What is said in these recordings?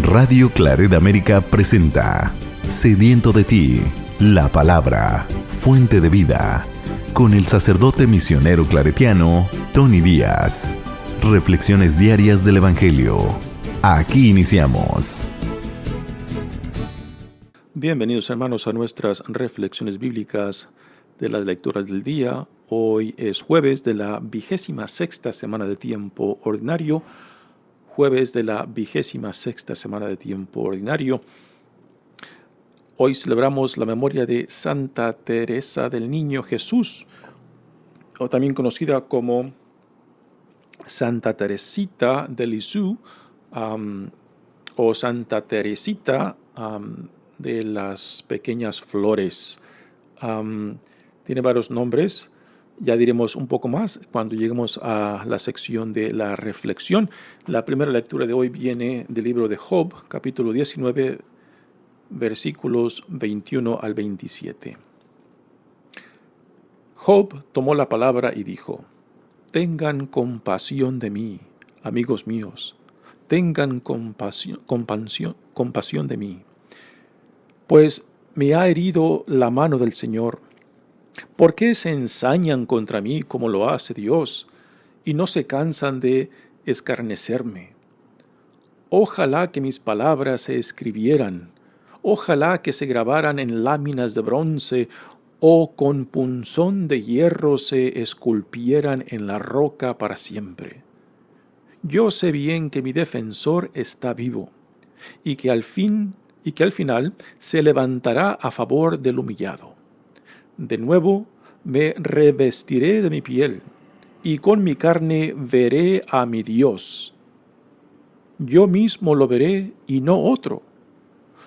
Radio Claret América presenta Sediento de ti, la palabra, fuente de vida, con el sacerdote misionero claretiano, Tony Díaz. Reflexiones diarias del Evangelio. Aquí iniciamos. Bienvenidos hermanos a nuestras reflexiones bíblicas de las lecturas del día. Hoy es jueves de la 26ª semana de tiempo ordinario. Hoy celebramos la memoria de Santa Teresa del Niño Jesús, o también conocida como Santa Teresita de Lisieux, o Santa Teresita de las Pequeñas Flores. Tiene varios nombres. Ya diremos un poco más cuando lleguemos a la sección de la reflexión. La primera lectura de hoy viene del libro de Job, capítulo 19, versículos 21 al 27. Job tomó la palabra y dijo: «Tengan compasión de mí, amigos míos, tengan compasión de mí, pues me ha herido la mano del Señor. ¿Por qué se ensañan contra mí como lo hace Dios y no se cansan de escarnecerme? Ojalá que mis palabras se escribieran, ojalá que se grabaran en láminas de bronce o con punzón de hierro se esculpieran en la roca para siempre. Yo sé bien que mi defensor está vivo y que al final se levantará a favor del humillado. De nuevo me revestiré de mi piel, y con mi carne veré a mi Dios. Yo mismo lo veré y no otro.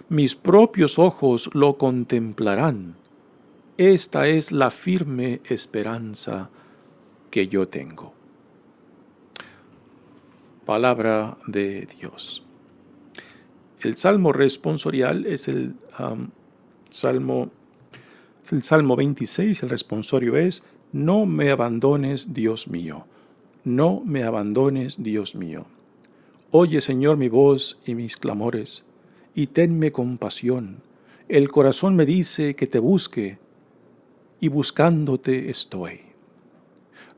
Mis propios ojos lo contemplarán. Esta es la firme esperanza que yo tengo». Palabra de Dios. El salmo responsorial es el Salmo 26, el responsorio es: «No me abandones, Dios mío, no me abandones, Dios mío. Oye, Señor, mi voz y mis clamores, y tenme compasión. El corazón me dice que te busque, y buscándote estoy.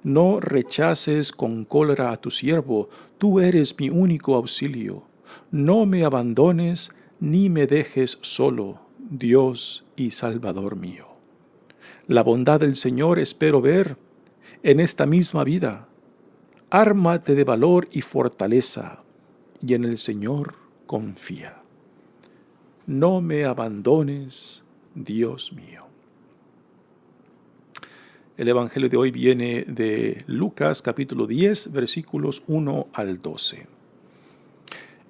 No rechaces con cólera a tu siervo, tú eres mi único auxilio. No me abandones ni me dejes solo, Dios y Salvador mío. La bondad del Señor espero ver en esta misma vida. Ármate de valor y fortaleza, y en el Señor confía. No me abandones, Dios mío». El Evangelio de hoy viene de Lucas, capítulo 10, versículos 1 al 12.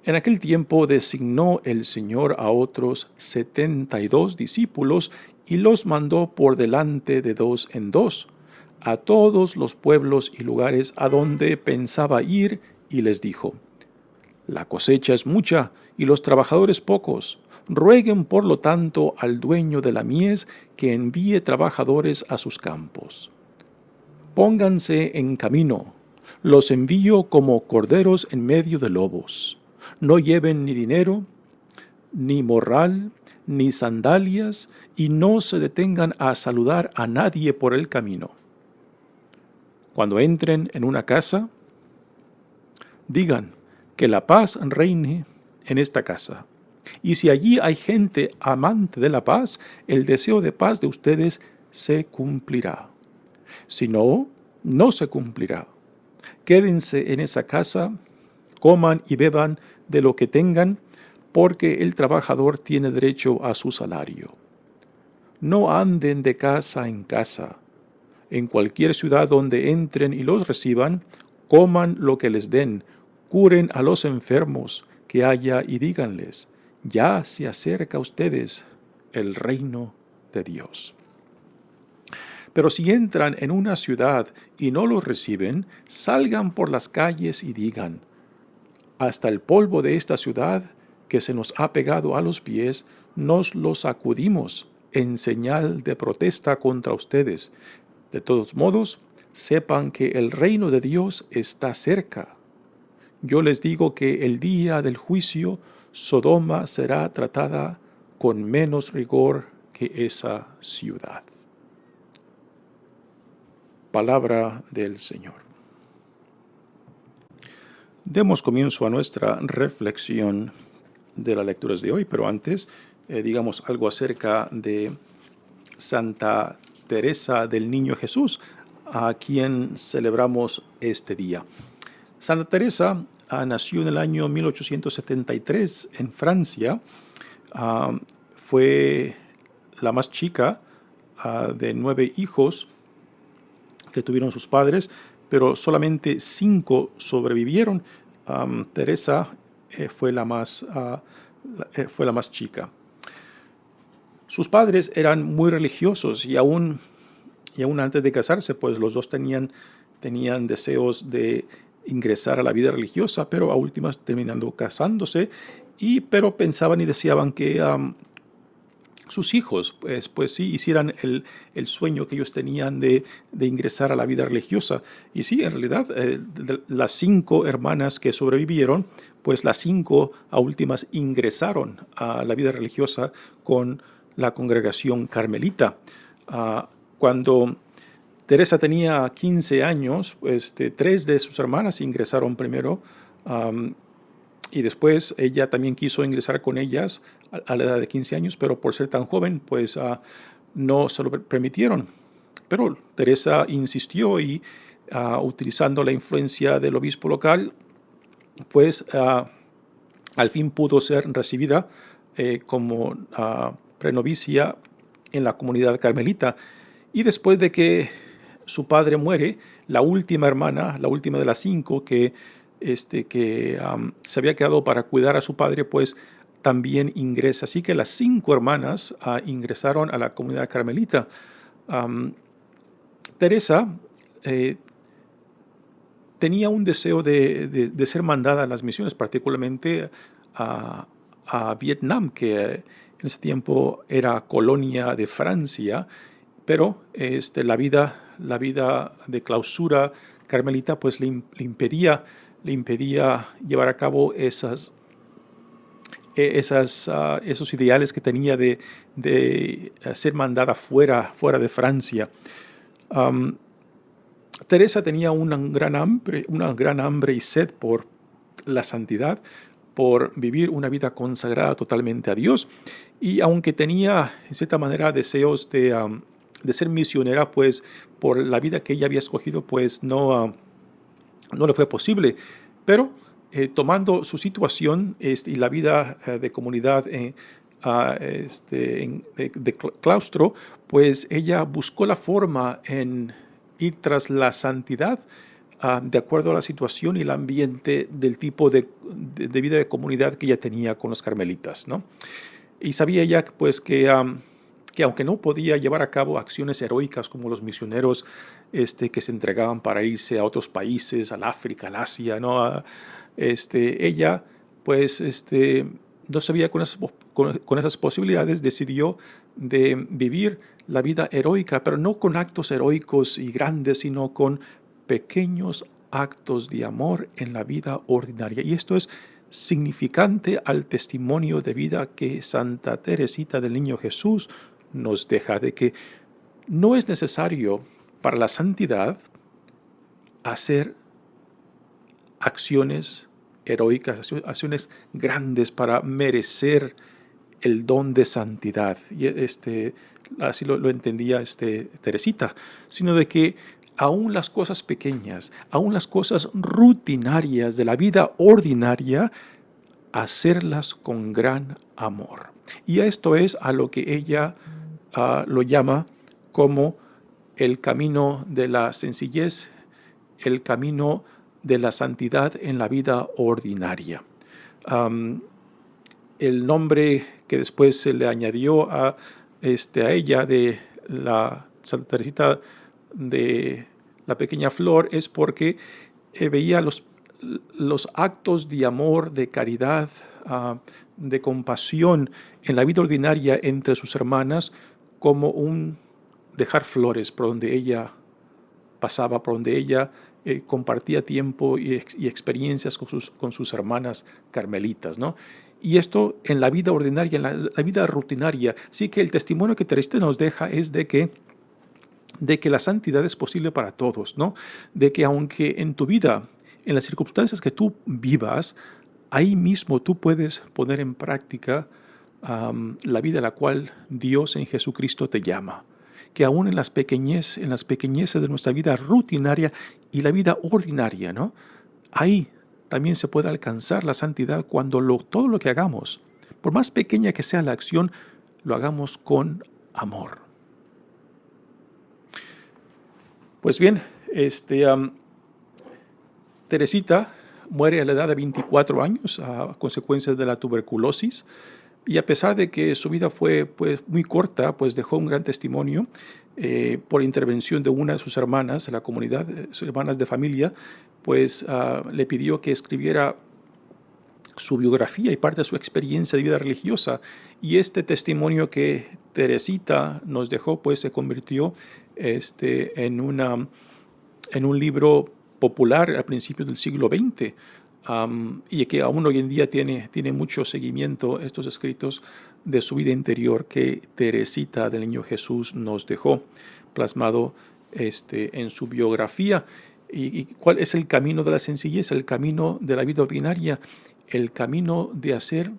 En aquel tiempo designó el Señor a otros 72 discípulos y los mandó por delante de 2 en 2 a todos los pueblos y lugares a donde pensaba ir, y les dijo: «La cosecha es mucha y los trabajadores pocos. Rueguen por lo tanto al dueño de la mies que envíe trabajadores a sus campos. Pónganse en camino, los envío como corderos en medio de lobos. No lleven ni dinero, ni morral, ni sandalias, y no se detengan a saludar a nadie por el camino. Cuando entren en una casa, digan que la paz reine en esta casa. Y si allí hay gente amante de la paz, el deseo de paz de ustedes se cumplirá. Si no, no se cumplirá. Quédense en esa casa, coman y beban de lo que tengan, porque el trabajador tiene derecho a su salario. No anden de casa en casa. En cualquier ciudad donde entren y los reciban, coman lo que les den, curen a los enfermos que haya y díganles: ya se acerca a ustedes el reino de Dios. Pero si entran en una ciudad y no los reciben, salgan por las calles y digan: hasta el polvo de esta ciudad que se nos ha pegado a los pies, nos lo sacudimos en señal de protesta contra ustedes. De todos modos, sepan que el reino de Dios está cerca. Yo les digo que el día del juicio Sodoma será tratada con menos rigor que esa ciudad. Palabra del Señor. Demos comienzo a nuestra reflexión de las lecturas de hoy, pero antes digamos algo acerca de Santa Teresa del Niño Jesús, a quien celebramos este día. Santa Teresa nació en el año 1873 en Francia. Fue la más chica de 9 hijos que tuvieron sus padres, pero solamente 5 sobrevivieron. Teresa fue la más chica. Sus padres eran muy religiosos y aún antes de casarse, pues los dos tenían deseos de ingresar a la vida religiosa, pero a últimas terminando casándose, pero pensaban y deseaban que sus hijos pues sí hicieran el sueño que ellos tenían de ingresar a la vida religiosa. Y sí, en realidad, las 5 hermanas que sobrevivieron, pues las 5 a últimas ingresaron a la vida religiosa con la congregación carmelita. Cuando Teresa tenía 15 años, 3 de sus hermanas ingresaron primero, y después ella también quiso ingresar con ellas a la edad de 15 años, pero por ser tan joven, pues no se lo permitieron. Pero Teresa insistió y utilizando la influencia del obispo local, pues al fin pudo ser recibida como prenovicia en la comunidad carmelita. Y después de que su padre muere, la última hermana, la última de las 5 que se había quedado para cuidar a su padre, pues también ingresa. Así que las 5 hermanas ingresaron a la comunidad carmelita. Teresa tenía un deseo de ser mandada a las misiones, particularmente a Vietnam, que en ese tiempo era colonia de Francia, pero la vida de clausura carmelita pues le impedía llevar a cabo esos ideales que tenía de ser mandada fuera de Francia. Teresa tenía una gran hambre y sed por la santidad, por vivir una vida consagrada totalmente a Dios, y aunque tenía en cierta manera deseos de ser misionera, pues por la vida que ella había escogido, pues no le fue posible. Pero tomando su situación y la vida de comunidad de claustro, pues ella buscó la forma en ir tras la santidad de acuerdo a la situación y el ambiente del tipo de vida de comunidad que ella tenía con los carmelitas, ¿no? Y sabía ella pues que aunque no podía llevar a cabo acciones heroicas como los misioneros que se entregaban para irse a otros países, al África, al Asia, ¿no? Ella pues no sabía con esas posibilidades, decidió de vivir la vida heroica, pero no con actos heroicos y grandes, sino con pequeños actos de amor en la vida ordinaria. Y esto es significante al testimonio de vida que Santa Teresita del Niño Jesús nos deja, de que no es necesario para la santidad hacer acciones heroicas, acciones grandes para merecer el don de santidad. Y así lo entendía Teresita, sino de que aún las cosas pequeñas, aún las cosas rutinarias de la vida ordinaria, hacerlas con gran amor. Y esto es a lo que ella lo llama como el camino de la sencillez, el camino de la santidad en la vida ordinaria. El nombre que después se le añadió a ella de la Santa Teresita de la Pequeña Flor es porque veía los actos de amor, de caridad, de compasión en la vida ordinaria entre sus hermanas como un dejar flores por donde ella pasaba, por donde ella compartía tiempo y experiencias con sus hermanas carmelitas, ¿no? Y esto en la vida ordinaria, en la vida rutinaria. Así que el testimonio que Teresita nos deja es de que la santidad es posible para todos, ¿no? De que aunque en tu vida, en las circunstancias que tú vivas, ahí mismo tú puedes poner en práctica la vida a la cual Dios en Jesucristo te llama. Que aún en las pequeñeces de nuestra vida rutinaria y la vida ordinaria, ¿no? Ahí también se puede alcanzar la santidad cuando todo lo que hagamos, por más pequeña que sea la acción, lo hagamos con amor. Pues bien, Teresita muere a la edad de 24 años a consecuencia de la tuberculosis. Y a pesar de que su vida fue pues, muy corta, pues dejó un gran testimonio por intervención de una de sus hermanas de la comunidad, sus hermanas de familia, pues le pidió que escribiera su biografía y parte de su experiencia de vida religiosa. Y este testimonio que Teresita nos dejó, pues se convirtió en un libro popular al principio del siglo XX. Y que aún hoy en día tiene mucho seguimiento estos escritos de su vida interior que Teresita del Niño Jesús nos dejó plasmado en su biografía. ¿Y cuál es el camino de la sencillez? El camino de la vida ordinaria, el camino de hacer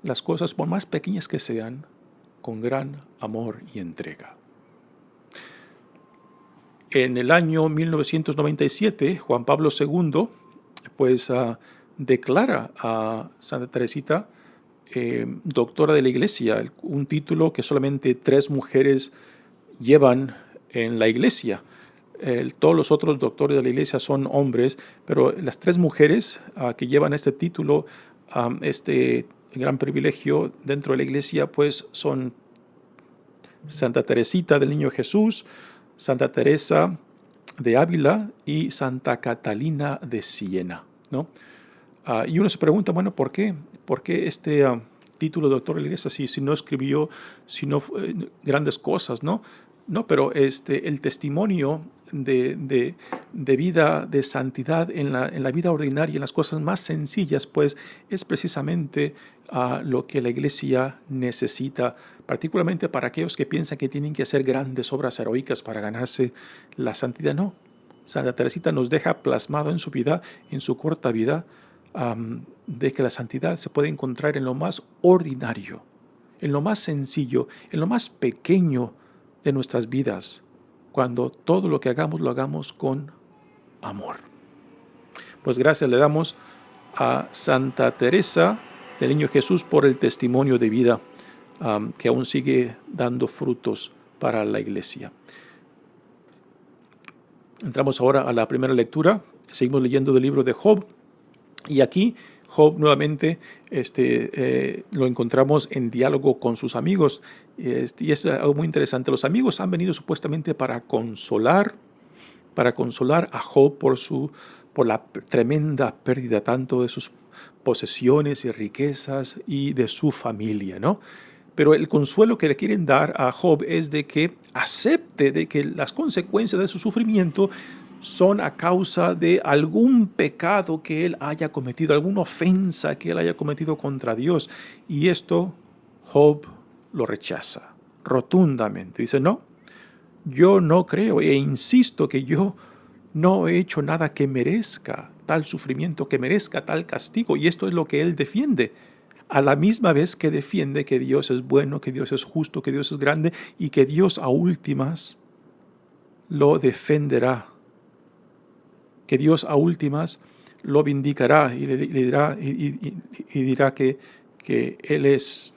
las cosas por más pequeñas que sean, con gran amor y entrega. En el año 1997, Juan Pablo II pues declara a Santa Teresita doctora de la Iglesia, un título que solamente 3 mujeres llevan en la Iglesia. Todos los otros doctores de la Iglesia son hombres, pero las 3 mujeres que llevan este título, este gran privilegio dentro de la Iglesia, pues son Santa Teresita del Niño Jesús, Santa Teresa de Ávila y Santa Catalina de Siena, ¿no? Y uno se pregunta, bueno, ¿por qué? ¿Por qué este título de doctor de la Iglesia si no escribió grandes cosas, ¿no? No, pero el testimonio de vida, de santidad en la vida ordinaria, en las cosas más sencillas, pues es precisamente lo que la Iglesia necesita, particularmente para aquellos que piensan que tienen que hacer grandes obras heroicas para ganarse la santidad. No, Santa Teresita nos deja plasmado en su vida, en su corta vida, de que la santidad se puede encontrar en lo más ordinario, en lo más sencillo, en lo más pequeño de nuestras vidas, cuando todo lo que hagamos lo hagamos con amor. Pues gracias le damos a Santa Teresa del Niño Jesús por el testimonio de vida que aún sigue dando frutos para la Iglesia. Entramos ahora a la primera lectura. Seguimos leyendo del libro de Job. Y aquí Job nuevamente lo encontramos en diálogo con sus amigos. Y es algo muy interesante. Los amigos han venido supuestamente para consolar a Job por la tremenda pérdida tanto de sus posesiones y riquezas y de su familia, ¿no? Pero el consuelo que le quieren dar a Job es de que acepte de que las consecuencias de su sufrimiento son a causa de algún pecado que él haya cometido, alguna ofensa que él haya cometido contra Dios. Y esto Job lo rechaza rotundamente. Dice, no, yo no creo e insisto que yo no he hecho nada que merezca tal sufrimiento, que merezca tal castigo. Y esto es lo que él defiende, a la misma vez que defiende que Dios es bueno, que Dios es justo, que Dios es grande y que Dios a últimas lo defenderá. Que Dios a últimas lo vindicará y le dirá, y dirá que Él es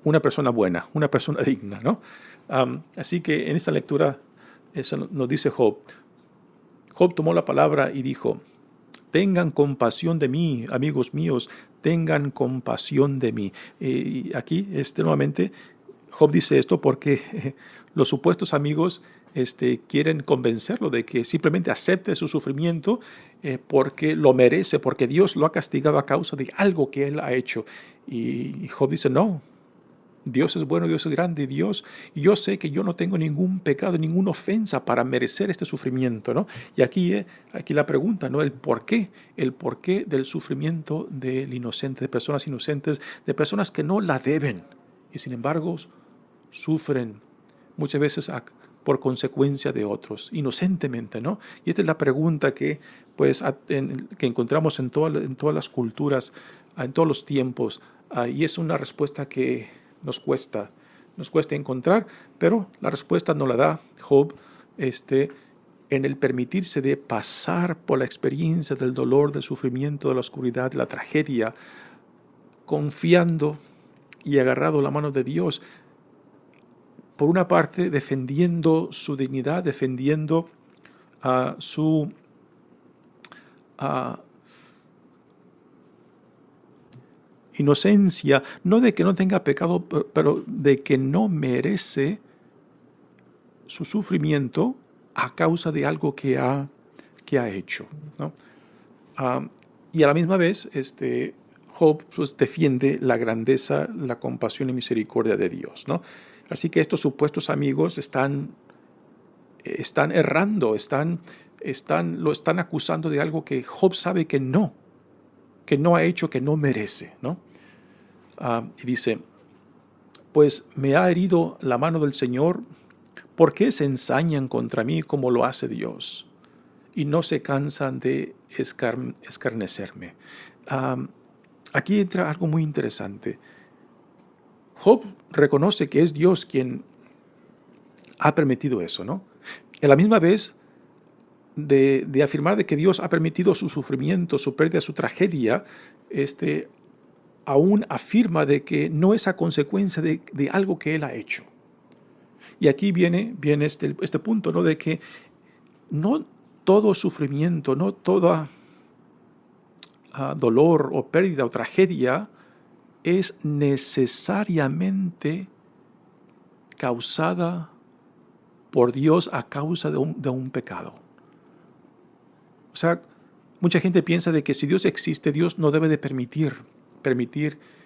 una persona buena, una persona digna, ¿no? Así que en esta lectura eso nos dice Job. Job tomó la palabra y dijo, tengan compasión de mí, amigos míos, tengan compasión de mí. Y aquí nuevamente Job dice esto porque los supuestos amigos quieren convencerlo de que simplemente acepte su sufrimiento porque lo merece, porque Dios lo ha castigado a causa de algo que él ha hecho. Y Job dice, no, Dios es bueno, Dios es grande, y yo sé que yo no tengo ningún pecado, ninguna ofensa para merecer este sufrimiento, ¿no? Y aquí la pregunta, ¿no? El porqué del sufrimiento del inocente, de personas inocentes, de personas que no la deben, y sin embargo sufren muchas veces por consecuencia de otros, inocentemente, ¿no? Y esta es la pregunta que, pues, que encontramos en todas las culturas, en todos los tiempos, y es una respuesta que nos cuesta encontrar, pero la respuesta nos la da Job, en el permitirse de pasar por la experiencia del dolor, del sufrimiento, de la oscuridad, de la tragedia, confiando y agarrado la mano de Dios, por una parte defendiendo su dignidad, defendiendo su inocencia, no de que no tenga pecado, pero de que no merece su sufrimiento a causa de algo que ha hecho, ¿no? Y a la misma vez, Job, pues, defiende la grandeza, la compasión y misericordia de Dios, ¿no? Así que estos supuestos amigos están errando, lo están acusando de algo que Job sabe que no ha hecho, que no merece, ¿no? Y dice, pues me ha herido la mano del Señor, ¿por qué se ensañan contra mí como lo hace Dios? Y no se cansan de escarnecerme. Aquí entra algo muy interesante. Job reconoce que es Dios quien ha permitido eso, ¿no? A la misma vez de afirmar de que Dios ha permitido su sufrimiento, su pérdida, su tragedia, aún afirma de que no es a consecuencia de algo que Él ha hecho. Y aquí viene este punto, ¿no? De que no todo sufrimiento, no toda dolor o pérdida o tragedia es necesariamente causada por Dios a causa de un pecado. O sea, mucha gente piensa de que si Dios existe, Dios no debe de permitir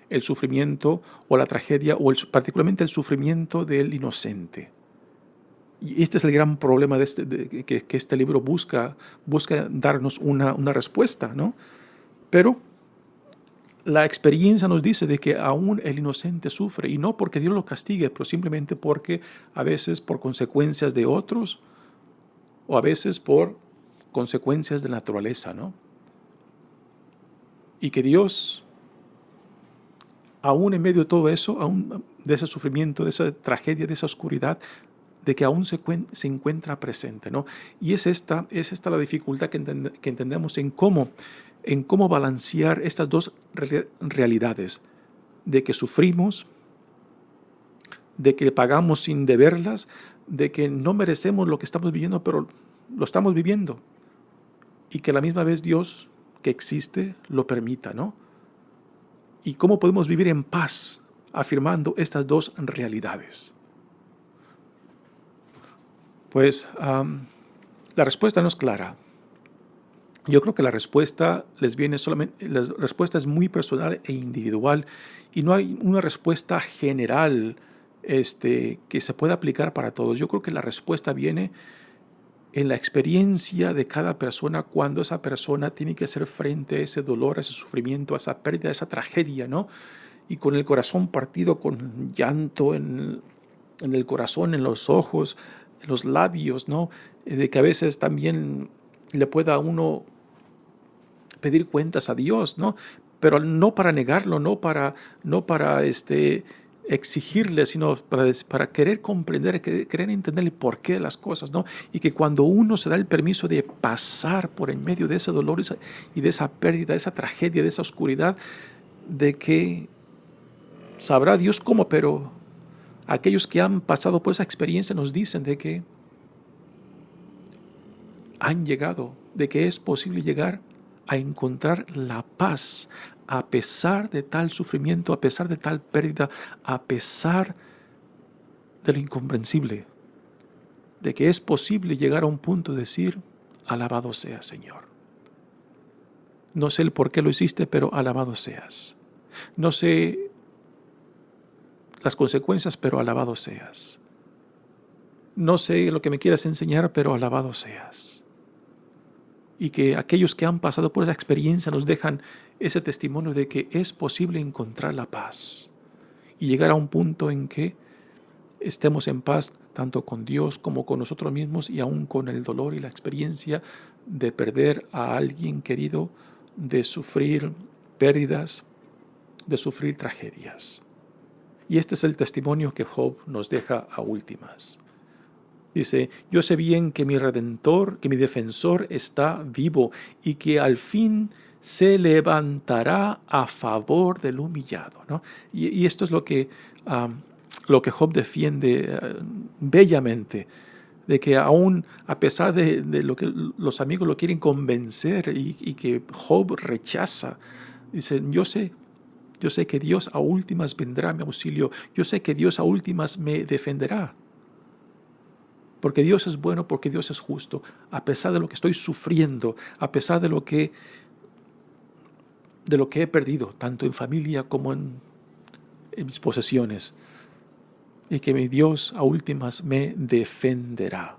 el sufrimiento o la tragedia, o particularmente el sufrimiento del inocente. Y este es el gran problema que este libro busca darnos una respuesta, ¿no? Pero la experiencia nos dice de que aún el inocente sufre, y no porque Dios lo castigue, pero simplemente porque a veces por consecuencias de otros, o a veces por consecuencias de la naturaleza, ¿no? Y que Dios, aún en medio de todo eso, aún de ese sufrimiento, de esa tragedia, de esa oscuridad, de que aún se encuentra presente, ¿no? Y es esta la dificultad que entendemos en cómo balancear estas dos realidades, de que sufrimos, de que pagamos sin deberlas, de que no merecemos lo que estamos viviendo, pero lo estamos viviendo, y que a la misma vez Dios, que existe, lo permita, ¿no? Y cómo podemos vivir en paz afirmando estas dos realidades. Pues la respuesta no es clara. Yo creo que la respuesta la respuesta es muy personal e individual, y no hay una respuesta general que se pueda aplicar para todos. Yo creo que la respuesta viene en la experiencia de cada persona, cuando esa persona tiene que hacer frente a ese dolor, a ese sufrimiento, a esa pérdida, a esa tragedia, ¿no? Y con el corazón partido, con llanto en el corazón, en los ojos, en los labios, ¿no? De que a veces también le pueda a uno pedir cuentas a Dios, ¿no? Pero no para negarlo, no para exigirle, sino para querer comprender, querer entender el porqué de las cosas, ¿no? Y que cuando uno se da el permiso de pasar por en medio de ese dolor y de esa pérdida, de esa tragedia, de esa oscuridad, de que sabrá Dios cómo, pero aquellos que han pasado por esa experiencia nos dicen de que han llegado, de que es posible llegar a encontrar la paz a pesar de tal sufrimiento, a pesar de tal pérdida, a pesar de lo incomprensible, de que es posible llegar a un punto de decir, alabado seas, Señor. No sé el por qué lo hiciste, pero alabado seas. No sé las consecuencias, pero alabado seas. No sé lo que me quieras enseñar, pero alabado seas. Y que aquellos que han pasado por esa experiencia nos dejan ese testimonio de que es posible encontrar la paz y llegar a un punto en que estemos en paz tanto con Dios como con nosotros mismos y aún con el dolor y la experiencia de perder a alguien querido, de sufrir pérdidas, de sufrir tragedias. Y este es el testimonio que Job nos deja a últimas. Dice, yo sé bien que mi Redentor, que mi Defensor está vivo y que al fin se levantará a favor del humillado, ¿no? Y esto es lo que Job defiende bellamente, de que aún a pesar de lo que los amigos lo quieren convencer y que Job rechaza, dice, yo sé que Dios a últimas vendrá a mi auxilio, yo sé que Dios a últimas me defenderá. Porque Dios es bueno, porque Dios es justo, a pesar de lo que estoy sufriendo, a pesar de lo que he perdido, tanto en familia como en mis posesiones, y que mi Dios a últimas me defenderá.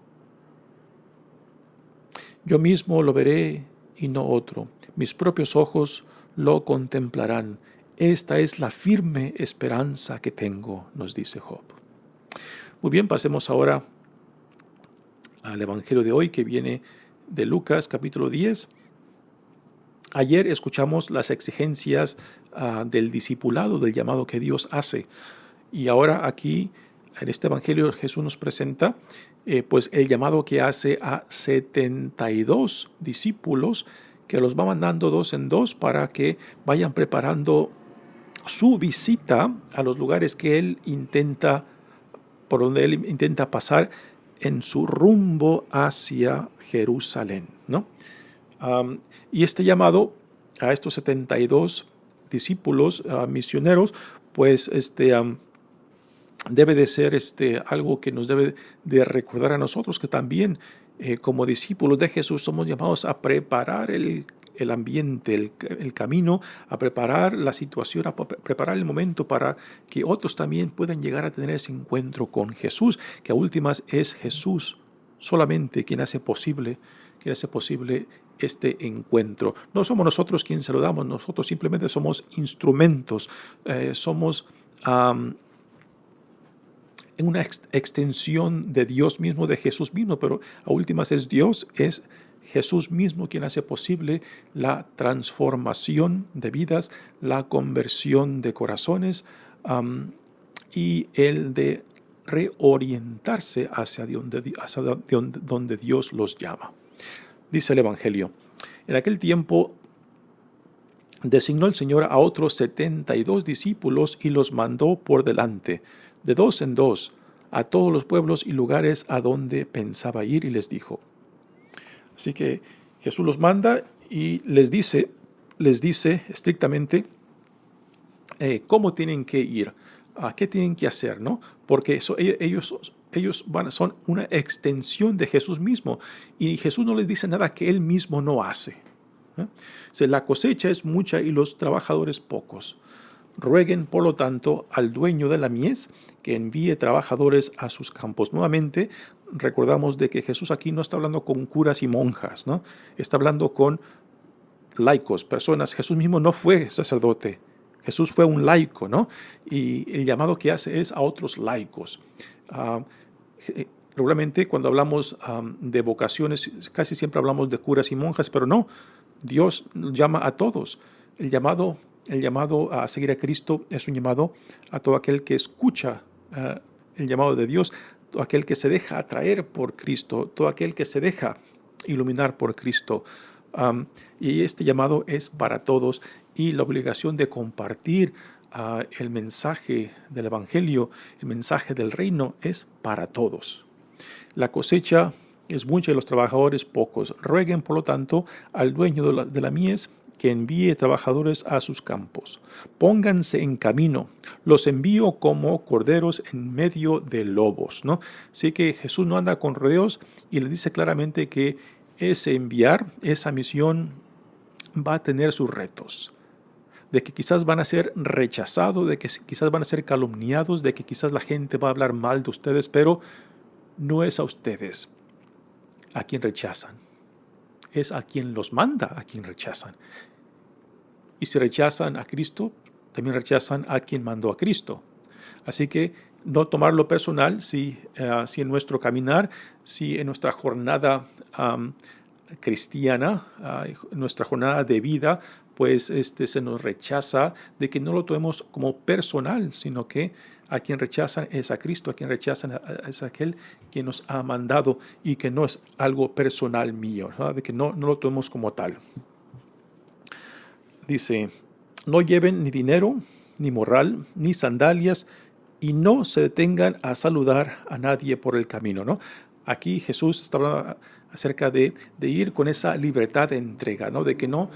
Yo mismo lo veré y no otro, mis propios ojos lo contemplarán. Esta es la firme esperanza que tengo, nos dice Job. Muy bien, pasemos ahora al Evangelio de hoy, que viene de Lucas capítulo 10. Ayer escuchamos las exigencias del discipulado, del llamado que Dios hace. Y ahora aquí, en este Evangelio, Jesús nos presenta pues el llamado que hace a 72 discípulos, que los va mandando dos en dos para que vayan preparando su visita a los lugares por donde él intenta pasar en su rumbo hacia Jerusalén, ¿no? Y este llamado a estos 72 discípulos misioneros, pues debe de ser algo que nos debe de recordar a nosotros, que también como discípulos de Jesús somos llamados a preparar el ambiente, el camino, a preparar la situación, a preparar el momento para que otros también puedan llegar a tener ese encuentro con Jesús, que a últimas es Jesús solamente quien hace posible este encuentro. No somos nosotros quienes se lo damos, nosotros simplemente somos instrumentos, somos en una extensión de Dios mismo, de Jesús mismo, pero a últimas es Jesús mismo quien hace posible la transformación de vidas, la conversión de corazones y el de reorientarse hacia donde Dios los llama. Dice el Evangelio, en aquel tiempo designó el Señor a otros 72 discípulos y los mandó por delante, de dos en dos, a todos los pueblos y lugares a donde pensaba ir, y les dijo. Así que Jesús los manda y les dice estrictamente cómo tienen que ir, qué tienen que hacer, ¿no? Porque ellos son una extensión de Jesús mismo, y Jesús no les dice nada que él mismo no hace. La cosecha es mucha y los trabajadores pocos. Rueguen, por lo tanto, al dueño de la mies que envíe trabajadores a sus campos. Nuevamente, recordamos de que Jesús aquí no está hablando con curas y monjas, ¿no? Está hablando con laicos, personas. Jesús mismo no fue sacerdote. Jesús fue un laico, ¿no? Y el llamado que hace es a otros laicos. Regularmente, cuando hablamos de vocaciones, casi siempre hablamos de curas y monjas, pero no. Dios llama a todos. El llamado a seguir a Cristo es un llamado a todo aquel que escucha el llamado de Dios, todo aquel que se deja atraer por Cristo, todo aquel que se deja iluminar por Cristo. Y este llamado es para todos, y la obligación de compartir el mensaje del Evangelio, el mensaje del reino, es para todos. La cosecha es mucha y los trabajadores pocos. Rueguen, por lo tanto, al dueño de la mies que envíe trabajadores a sus campos. Pónganse en camino, los envío como corderos en medio de lobos, ¿no? Así que Jesús no anda con rodeos y le dice claramente que esa misión va a tener sus retos. de que quizás van a ser rechazados, de que quizás van a ser calumniados, de que quizás la gente va a hablar mal de ustedes, pero no es a ustedes a quien rechazan, es a quien los manda a quien rechazan. Y si rechazan a Cristo, también rechazan a quien mandó a Cristo. Así que no tomarlo personal si en nuestro caminar, si en nuestra jornada cristiana, en nuestra jornada de vida, pues se nos rechaza, de que no lo tomemos como personal, sino que a quien rechazan es a Cristo, a quien rechazan es aquel quien nos ha mandado, y que no es algo personal mío, ¿no? De que no lo tomemos como tal. Dice, no lleven ni dinero, ni morral, ni sandalias, y no se detengan a saludar a nadie por el camino, ¿no? Aquí Jesús está hablando acerca de ir con esa libertad de entrega, ¿no? De que no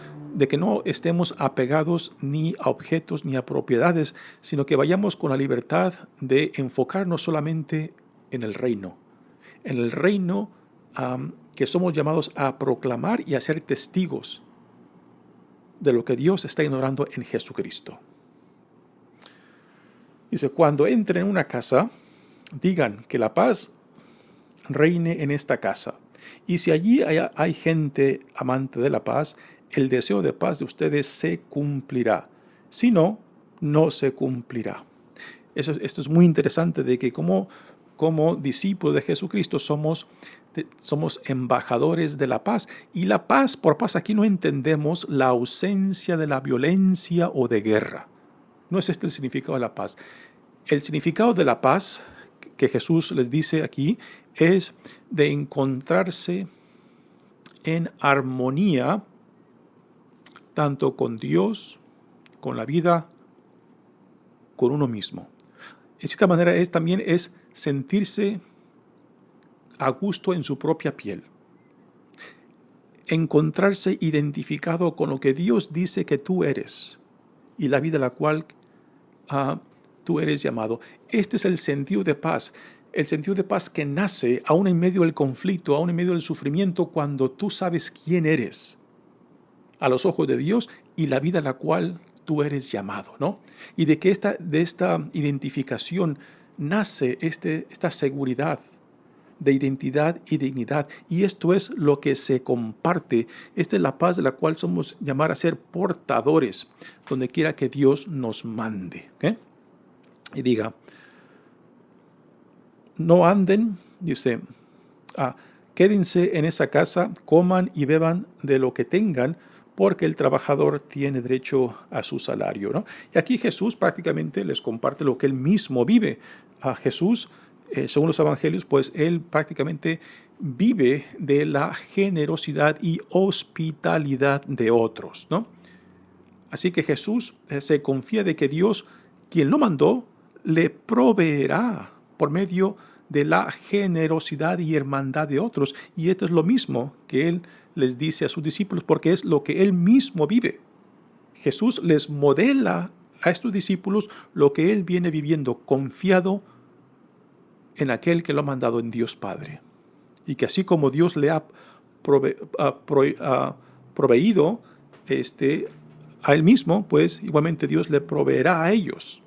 estemos apegados ni a objetos ni a propiedades, sino que vayamos con la libertad de enfocarnos solamente en el reino que somos llamados a proclamar y a ser testigos de lo que Dios está ignorando en Jesucristo. Dice, cuando entren en una casa, digan que la paz reine en esta casa. Y si allí hay gente amante de la paz, el deseo de paz de ustedes se cumplirá. Si no, no se cumplirá. Esto es muy interesante, de que como discípulos de Jesucristo somos embajadores de la paz. Y la paz, por paz aquí no entendemos la ausencia de la violencia o de guerra. No es este el significado de la paz. El significado de la paz que Jesús les dice aquí es de encontrarse en armonía tanto con Dios, con la vida, con uno mismo. De cierta manera también es sentirse a gusto en su propia piel. Encontrarse identificado con lo que Dios dice que tú eres y la vida a la cual tú eres llamado. Este es el sentido de paz. El sentido de paz que nace aún en medio del conflicto, aún en medio del sufrimiento, cuando tú sabes quién eres a los ojos de Dios y la vida a la cual tú eres llamado, ¿no? Y de esta identificación nace esta seguridad de identidad y dignidad. Y esto es lo que se comparte. Esta es la paz de la cual somos llamados a ser portadores, donde quiera que Dios nos mande. ¿Okay? Y diga, no anden, dice, quédense en esa casa, coman y beban de lo que tengan, porque el trabajador tiene derecho a su salario, ¿no? Y aquí Jesús prácticamente les comparte lo que él mismo vive. A Jesús, según los evangelios, pues él prácticamente vive de la generosidad y hospitalidad de otros, ¿no? Así que Jesús se confía de que Dios, quien lo mandó, le proveerá por medio de la generosidad y hermandad de otros. Y esto es lo mismo que él les dice a sus discípulos, porque es lo que él mismo vive. Jesús les modela a estos discípulos lo que él viene viviendo, confiado en aquel que lo ha mandado, en Dios Padre. Y que así como Dios le ha proveído a él mismo, pues igualmente Dios le proveerá a ellos.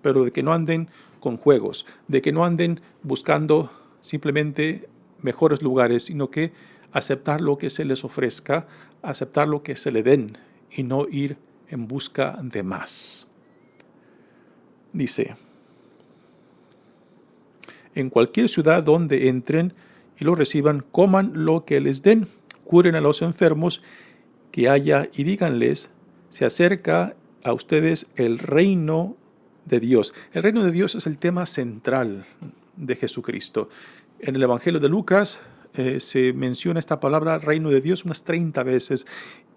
Pero de que no anden con juegos, de que no anden buscando simplemente mejores lugares, sino que aceptar lo que se les ofrezca, aceptar lo que se le den y no ir en busca de más. Dice, en cualquier ciudad donde entren y lo reciban, coman lo que les den, curen a los enfermos que haya y díganles, se acerca a ustedes el reino de Dios. El reino de Dios es el tema central de Jesucristo. En el Evangelio de Lucas se menciona esta palabra reino de Dios unas 30 veces.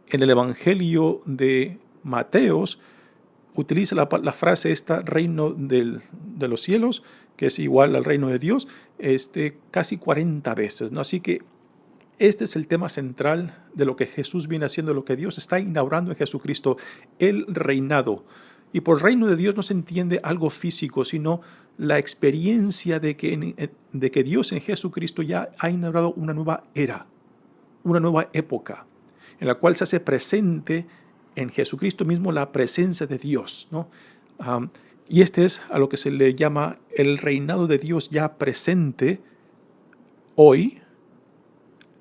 En el Evangelio de Mateos utiliza la frase reino de los cielos, que es igual al reino de Dios, casi 40 veces, ¿no? Así que este es el tema central de lo que Jesús viene haciendo, lo que Dios está inaugurando en Jesucristo, el reinado. Y por reino de Dios no se entiende algo físico, sino la experiencia de que Dios en Jesucristo ya ha inaugurado una nueva era, una nueva época, en la cual se hace presente en Jesucristo mismo la presencia de Dios, ¿no? Y este es a lo que se le llama el reinado de Dios ya presente hoy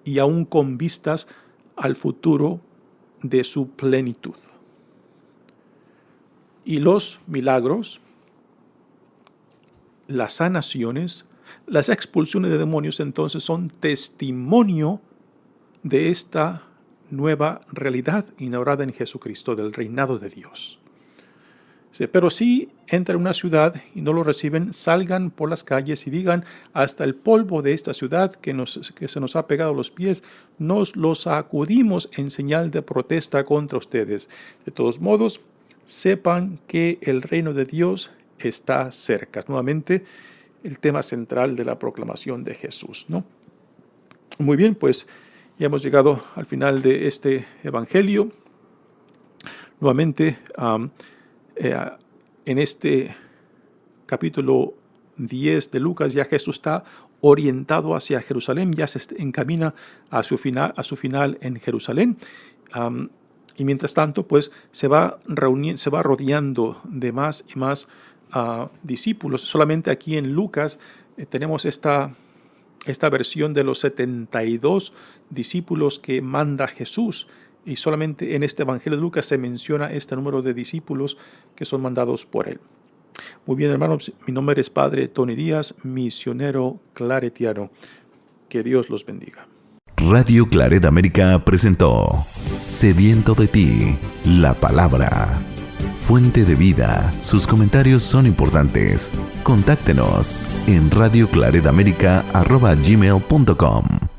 y aún con vistas al futuro de su plenitud. Y los milagros, las sanaciones, las expulsiones de demonios entonces son testimonio de esta nueva realidad inaugurada en Jesucristo, del reinado de Dios. Pero si entran en una ciudad y no lo reciben, salgan por las calles y digan: hasta el polvo de esta ciudad que se nos ha pegado a los pies, nos los sacudimos en señal de protesta contra ustedes. De todos modos, sepan que el reino de Dios está cerca. Nuevamente, el tema central de la proclamación de Jesús, ¿no? Muy bien, pues ya hemos llegado al final de este evangelio. Nuevamente, en este capítulo 10 de Lucas, ya Jesús está orientado hacia Jerusalén, ya se encamina a su final en Jerusalén. Y mientras tanto, pues se va rodeando de más y más discípulos. Solamente aquí en Lucas tenemos esta versión de los 72 discípulos que manda Jesús. Y solamente en este Evangelio de Lucas se menciona este número de discípulos que son mandados por él. Muy bien, hermanos, mi nombre es Padre Tony Díaz, misionero claretiano. Que Dios los bendiga. Radio Claret América presentó Sediento de ti, la palabra. Fuente de vida. Sus comentarios son importantes. Contáctenos en radioclaretamerica@gmail.com.